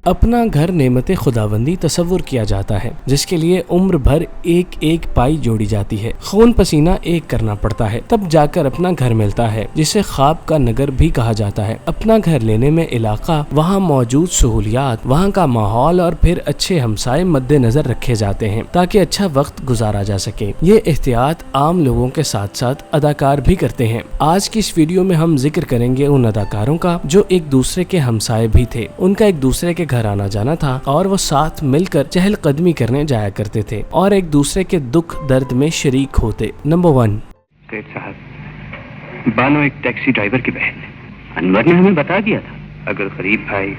अपना घर नेमत खुदाबंदी तस्वुर किया जाता है, जिसके लिए उम्र भर एक एक पाई जोड़ी जाती है, खून पसीना एक करना पड़ता है, तब जाकर अपना घर मिलता है, जिसे ख्वाब का नगर भी कहा जाता है। अपना घर लेने में इलाका, वहाँ मौजूद सहूलियात, वहाँ का माहौल और फिर अच्छे हमसाए मद्देनजर रखे जाते हैं ताकि अच्छा वक्त गुजारा जा सके। ये एहतियात आम लोगों के साथ साथ अदाकार भी करते हैं। आज की इस वीडियो में हम जिक्र करेंगे उन अदाकारों का जो एक दूसरे के हमसाए भी थे। उनका एक दूसरे के घर आना जाना था और वो साथ मिलकर चहलकदमी करने जाया करते थे और एक दूसरे के दुख दर्द में शरीक होते। नंबर 1, सेठ साहब, बानो एक टैक्सी ड्राइवर की बहन है। अनवर ने हमें बता दिया था, अगर गरीब भाई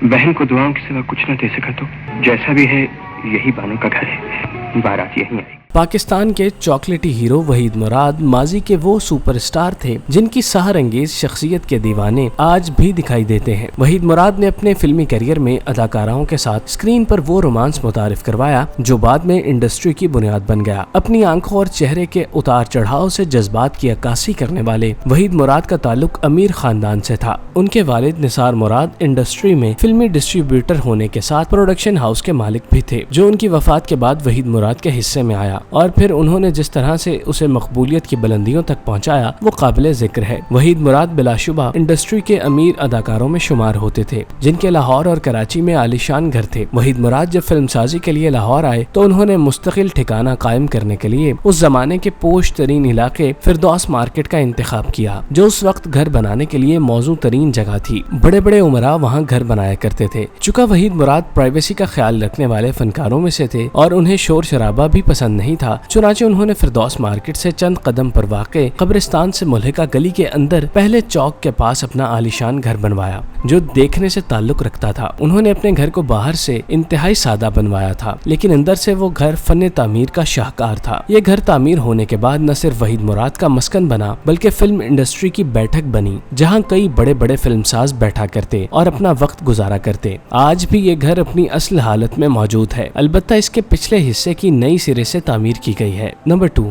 बहन को दुआओं के सिवा कुछ न दे सका तो जैसा भी है यही बानो का घर है, बारात यहीं आएगी। पाकिस्तान के चॉकलेटी हीरो वहीद मुराद माजी के वो सुपरस्टार थे जिनकी सहरंगेज शख्सियत के दीवाने आज भी दिखाई देते हैं। वहीद मुराद ने अपने फिल्मी करियर में अदाकाराओं के साथ स्क्रीन पर वो रोमांस मुतारिफ करवाया जो बाद में इंडस्ट्री की बुनियाद बन गया। अपनी आंखों और चेहरे के उतार चढ़ाव से जज्बात की अक्कासी करने वाले वहीद मुराद का ताल्लुक अमीर खानदान से था। उनके वालिद निसार मुराद इंडस्ट्री में फिल्मी डिस्ट्रीब्यूटर होने के साथ प्रोडक्शन हाउस के मालिक भी थे, जो उनकी वफात के बाद वहीद मुराद के हिस्से में आया और फिर उन्होंने जिस तरह से उसे मकबूलियत की बुलंदियों तक पहुंचाया वो काबिले जिक्र है। वहीद मुराद बिलाशुबा इंडस्ट्री के अमीर अदाकारों में शुमार होते थे जिनके लाहौर और कराची में आलीशान घर थे। वहीद मुराद जब फिल्मसाजी के लिए लाहौर आए तो उन्होंने मुस्तकिल ठिकाना कायम करने के लिए उस जमाने के पोश तरीन इलाके फिरदौस मार्केट का इंतखाब किया, जो उस वक्त घर बनाने के लिए मौजू तरीन जगह थी। बड़े बड़े उमरा वहाँ घर बनाया करते थे। चूँकि वहीद मुराद प्राइवेसी का ख्याल रखने वाले फनकारों में से थे और उन्हें शोर शराबा भी पसंद नहीं था, चुनाचे उन्होंने फिरदौस मार्केट से चंद कदम पर वाक़े कब्रिस्तान से मुल्हिका गली के अंदर पहले चौक के पास अपना आलीशान घर बनवाया जो देखने से ताल्लुक रखता था। उन्होंने अपने घर को बाहर से इंतहाई सादा बनवाया था, लेकिन अंदर से वो घर फन तामीर का शाहकार था। ये घर तामीर होने के बाद न सिर्फ वहीद मुराद का मस्कन बना बल्कि फिल्म इंडस्ट्री की बैठक बनी, जहाँ कई बड़े बड़े फिल्मसाज बैठा करते और अपना वक्त गुजारा करते। आज भी ये घर अपनी असल हालत में मौजूद है, अलबत्ता इसके पिछले हिस्से की नई सिरे से तामीर की गई है। नंबर 2,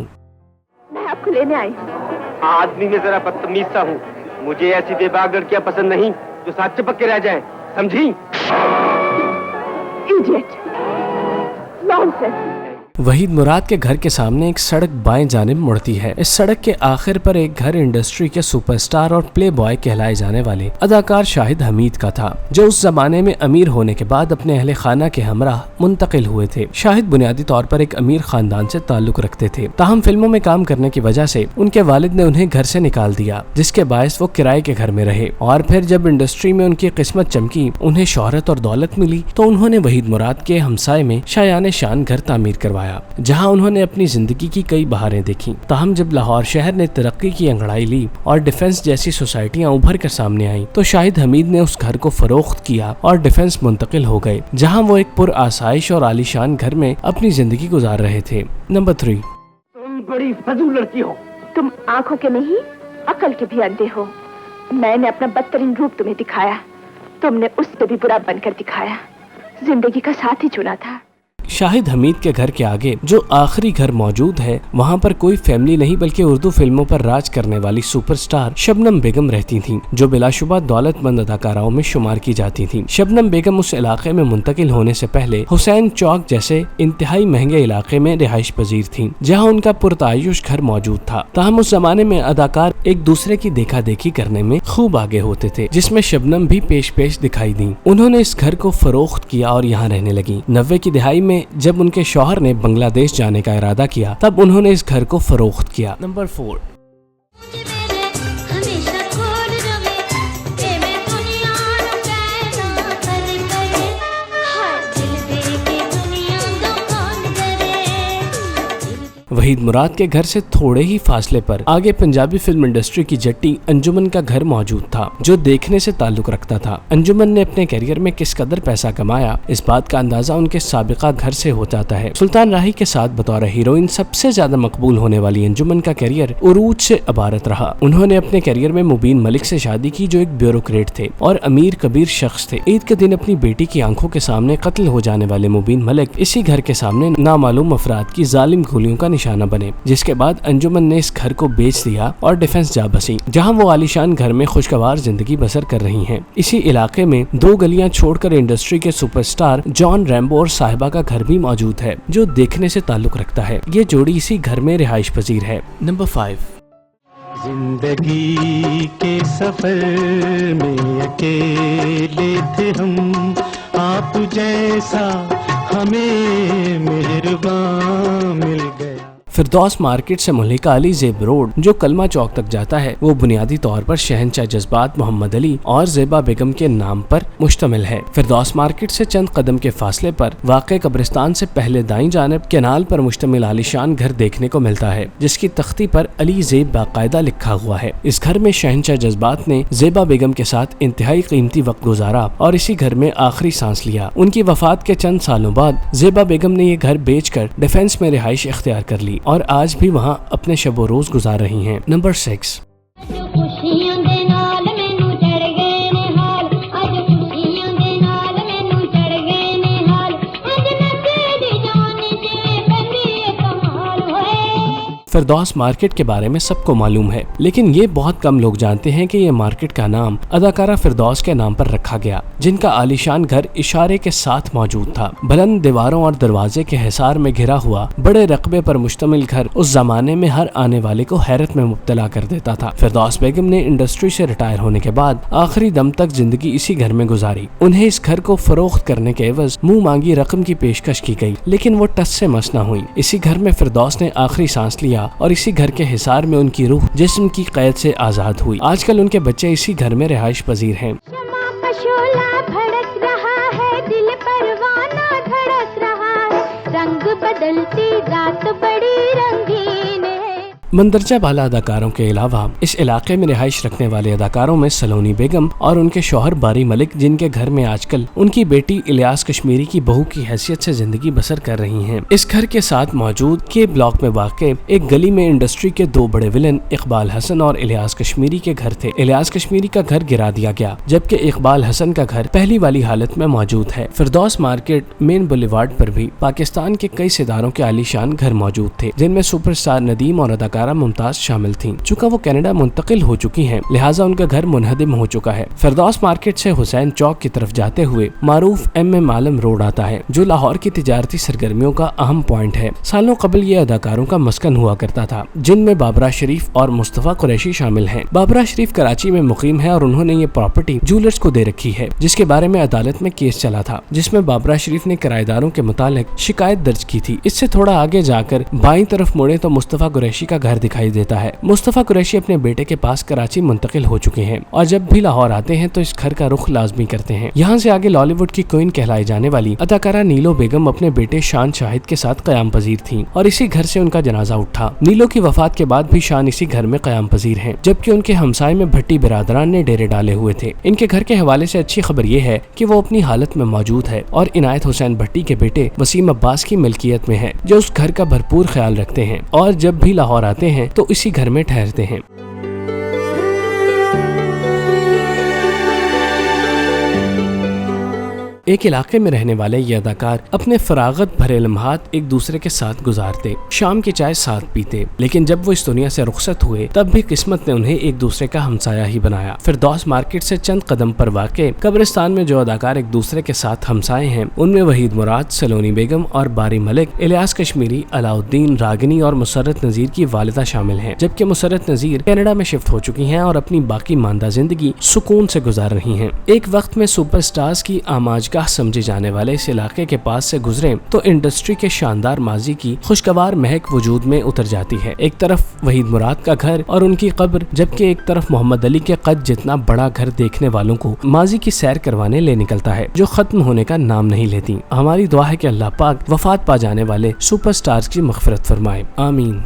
मैं आपको लेने आई। आदमी में जरा बदतमीज सा हूँ, मुझे ऐसी बेबाक लड़कियां पसंद नहीं जो साथ चिपक के रह जाएं, समझी? Idiot, nonsense. वहीद मुराद के घर के सामने एक सड़क बाएं जानिब मुड़ती है। इस सड़क के आखिर पर एक घर इंडस्ट्री के सुपरस्टार और प्ले बॉय कहलाए जाने वाले अदाकार शाहिद हमीद का था, जो उस जमाने में अमीर होने के बाद अपने अहले खाना के हमराह मुंतकिल हुए थे। शाहिद बुनियादी तौर पर एक अमीर खानदान से ताल्लुक रखते थे, ताहम फिल्मों में काम करने की वजह से उनके वालिद ने उन्हें घर से निकाल दिया, जिसके बायस वो किराए के घर में रहे। और फिर जब इंडस्ट्री में उनकी किस्मत चमकी, उन्हें शोहरत और दौलत मिली, तो उन्होंने वहीद मुराद के हमसाए में शायाने शान घर तामीर करवाया, जहां उन्होंने अपनी जिंदगी की कई बहारें देखी। ताहम जब लाहौर शहर ने तरक्की की अंगड़ाई ली और डिफेंस जैसी सोसाइटियां उभर कर सामने आईं, तो शाहिद हमीद ने उस घर को फरोख्त किया और डिफेंस मुंतकिल हो गए, जहां वो एक पुर आसाइश और आलीशान घर में अपनी जिंदगी गुजार रहे थे। नंबर 3, तुम बड़ी फजूल लड़की हो। तुम आंखों के नहीं अकल के भी अंधे हो। मैंने अपना बदतरीन रूप तुम्हें दिखाया, तुमने उससे भी बुरा बनकर दिखाया। जिंदगी का साथ ही चुना था। शाहिद हमीद के घर के आगे जो आखिरी घर मौजूद है, वहाँ पर कोई फैमिली नहीं बल्कि उर्दू फिल्मों पर राज करने वाली सुपरस्टार शबनम बेगम रहती थीं, जो बिलाशुबा दौलतमंद अदाकाराओं में शुमार की जाती थीं। शबनम बेगम उस इलाके में मुंतकिल होने से पहले हुसैन चौक जैसे इंतहाई महंगे इलाके में रिहाइश पजीर थीं, जहाँ उनका पुरतायुश घर मौजूद था। ताहम उस जमाने में अदाकार एक दूसरे की देखा देखी करने में खूब आगे होते थे, जिसमें शबनम भी पेश पेश दिखाई दी। उन्होंने इस घर को फरोख्त किया और यहाँ रहने लगी। 90 की दिहाई में जब उनके शौहर ने बांग्लादेश जाने का इरादा किया, तब उन्होंने इस घर को फरोख्त किया। नंबर 4, वहीद मुराद के घर से थोड़े ही फासले पर आगे पंजाबी फिल्म इंडस्ट्री की जट्टी अंजुमन का घर मौजूद था, जो देखने से ताल्लुक रखता था। अंजुमन ने अपने करियर में किस कदर पैसा कमाया, इस बात का अंदाजा उनके साबिका घर से हो जाता है। सुल्तान राही के साथ बतौर हीरोइन सबसे ज्यादा मकबूल होने वाली अंजुमन का करियर उरूज से अबारत रहा। उन्होंने अपने करियर में मुबीन मलिक से शादी की, जो एक ब्यूरोक्रेट थे और अमीर कबीर शख्स थे। ईद के दिन अपनी बेटी की आंखों के सामने कत्ल हो जाने वाले मुबीन मलिक इसी घर के सामने नामालूम अफराद की जालिम गोलियों का निशाना निशाना बने, जिसके बाद अंजुमन ने इस घर को बेच दिया और डिफेंस जा बसी, जहाँ वो आलीशान घर में खुशगवार जिंदगी बसर कर रही हैं। इसी इलाके में 2 गलियां छोड़कर इंडस्ट्री के सुपरस्टार जॉन रैम्बो और साहिबा का घर भी मौजूद है, जो देखने से ताल्लुक रखता है। ये जोड़ी इसी घर में रिहाइश पजीर है। नंबर 5। जिंदगी के सफर में अकेले थे हम, आप जैसा हमें मेहरबान मिल गया। फिरदौस मार्केट से मलिका अली ज़ेब रोड जो कलमा चौक तक जाता है, वो बुनियादी तौर पर शहंशाह जज्बात मोहम्मद अली और ज़ेबा बेगम के नाम पर मुश्तमिल है। फिरदौस मार्केट से चंद कदम के फासले पर वाक़े कब्रिस्तान से पहले दाईं जानिब कैनाल पर मुश्तमिल आलीशान घर देखने को मिलता है, जिसकी तख्ती पर अली ज़ेब बाकायदा लिखा हुआ है। इस घर में शहंशाह जज्बात ने ज़ेबा बेगम के साथ इंतहाई कीमती वक्त गुजारा और इसी घर में आखिरी सांस लिया। उनकी वफात के चंद सालों बाद ज़ेबा बेगम ने ये घर बेचकर डिफेंस में रिहाइश इख्तियार कर ली और आज भी वहाँ अपने शब रोज गुजार रही हैं। नंबर 6। फिरदौस मार्केट के बारे में सबको मालूम है, लेकिन ये बहुत कम लोग जानते हैं कि ये मार्केट का नाम अदाकारा फिरदौस के नाम पर रखा गया, जिनका आलीशान घर इशारे के साथ मौजूद था। बुलंद दीवारों और दरवाजे के हिसार में घिरा हुआ बड़े रकबे पर मुश्तमिल घर उस जमाने में हर आने वाले को हैरत में मुब्तला कर देता था। फिरदौस बेगम ने इंडस्ट्री से रिटायर होने के बाद आखिरी दम तक जिंदगी इसी घर में गुजारी। उन्हें इस घर को फरोख्त करने के एवज मुंह मांगी रकम की पेशकश की गई, लेकिन वो टस से मस न हुई। इसी घर में फिरदौस ने आखिरी सांस लिया और इसी घर के हिसार में उनकी रूह जिस्म की कैद से आजाद हुई। आजकल उनके बच्चे इसी घर में रिहाइश पजीर हैं। दिल परवाना धड़क रहा है, रंग बदलती रात बड़ी रंगीन है। मंदरजा बाला अदाकारों के अलावा इस इलाके में रिहाइश रखने वाले अदाकारों में सलोनी बेगम और उनके शौहर बारी मलिक, जिनके घर में आजकल उनकी बेटी इलियास कश्मीरी की बहू की हैसियत से जिंदगी बसर कर रही हैं। इस घर के साथ मौजूद के ब्लॉक में वाक़े एक गली में इंडस्ट्री के 2 बड़े विलन इकबाल हसन और इलियास कश्मीरी के घर थे। इलियास कश्मीरी का घर गिरा दिया गया, जबकि इकबाल हसन का घर पहली वाली हालत में मौजूद है। फिरदौस मार्केट मेन बुलेवार्ड पर भी पाकिस्तान के कई सितारों के आलीशान घर मौजूद थे, जिनमें सुपरस्टार नदीम और अदाकारा मुमताज शामिल थीं। चूँकि वो कनाडा मुंतकिल हो चुकी हैं, लिहाजा उनका घर मुनहदिम हो चुका है। फिरदौस मार्केट से हुसैन चौक की तरफ जाते हुए मारूफ एम आलम रोड आता है, जो लाहौर की तिजारती सरगर्मियों का अहम पॉइंट है। सालों कबल ये अदाकारों का मस्कन हुआ करता था, जिनमें बाबरा शरीफ और मुस्तफा कुरैशी शामिल हैं। बाबरा शरीफ कराची में मुकीम है और उन्होंने ये प्रॉपर्टी जूलर्स को दे रखी है, जिसके बारे में अदालत में केस चला था, जिसमें बाबरा शरीफ ने किराएदारों के मुतालिक शिकायत दर्ज की थी। इससे थोड़ा आगे जाकर बाईं तरफ मुड़े तो मुस्तफा कुरैशी का घर दिखाई देता है। मुस्तफा कुरैशी अपने बेटे के पास कराची मुंतकिल हो चुके हैं और जब भी लाहौर आते हैं तो इस घर का रुख लाजमी करते हैं। यहाँ से आगे लॉलीवुड की क्वीन कहलाई जाने वाली अदाकारा नीलो बेगम अपने बेटे शान शाहिद के साथ क़याम पजीर थी और इसी घर से उनका जनाजा उठा। नीलो की वफात के बाद भी शान इसी घर में क़याम पजीर हैं, जबकि उनके हमसाये में भट्टी बिरादरान ने डेरे डाले हुए थे। इनके घर के हवाले से अच्छी खबर ये है कि वो अपनी हालत में मौजूद है और इनायत हुसैन भट्टी के बेटे वसीम अब्बास की मिल्कियत में है, जो उस घर का भरपूर ख्याल रखते हैं और जब भी लाहौर आते हैं तो इसी घर में ठहरते हैं। एक इलाके में रहने वाले ये अदाकार अपने फरागत भरे लम्हात एक दूसरे के साथ गुजारते, शाम की चाय साथ पीते, लेकिन जब वो इस दुनिया से रुखसत हुए तब भी किस्मत ने उन्हें एक दूसरे का हमसाया ही बनाया। फिरदौस मार्केट से चंद कदम पर वाक़े कब्रिस्तान में जो अदाकार एक दूसरे के साथ हमसाए हैं, उनमें वहीद मुराद, सलोनी बेगम और बारी मलिक, इलियास कश्मीरी, अलाउद्दीन, रागिनी और मुसर्रत नज़ीर की वालिदा शामिल हैं, जबकि मुसर्रत नज़ीर कनाडा में शिफ्ट हो चुकी हैं और अपनी बाकी मानदा जिंदगी सुकून से गुजार रही हैं। एक वक्त में सुपरस्टार्स की आमाज समझे जाने वाले इस इलाके के पास से गुजरे तो इंडस्ट्री के शानदार माजी की खुशगवार महक वजूद में उतर जाती है। एक तरफ वहीद मुराद का घर और उनकी कब्र, जबकि एक तरफ मोहम्मद अली के कद जितना बड़ा घर देखने वालों को माजी की सैर करवाने ले निकलता है, जो खत्म होने का नाम नहीं लेती। हमारी दुआ है कि अल्लाह पाक वफात पा जाने वाले सुपरस्टार्स की मग़फ़िरत फरमाए। आमीन।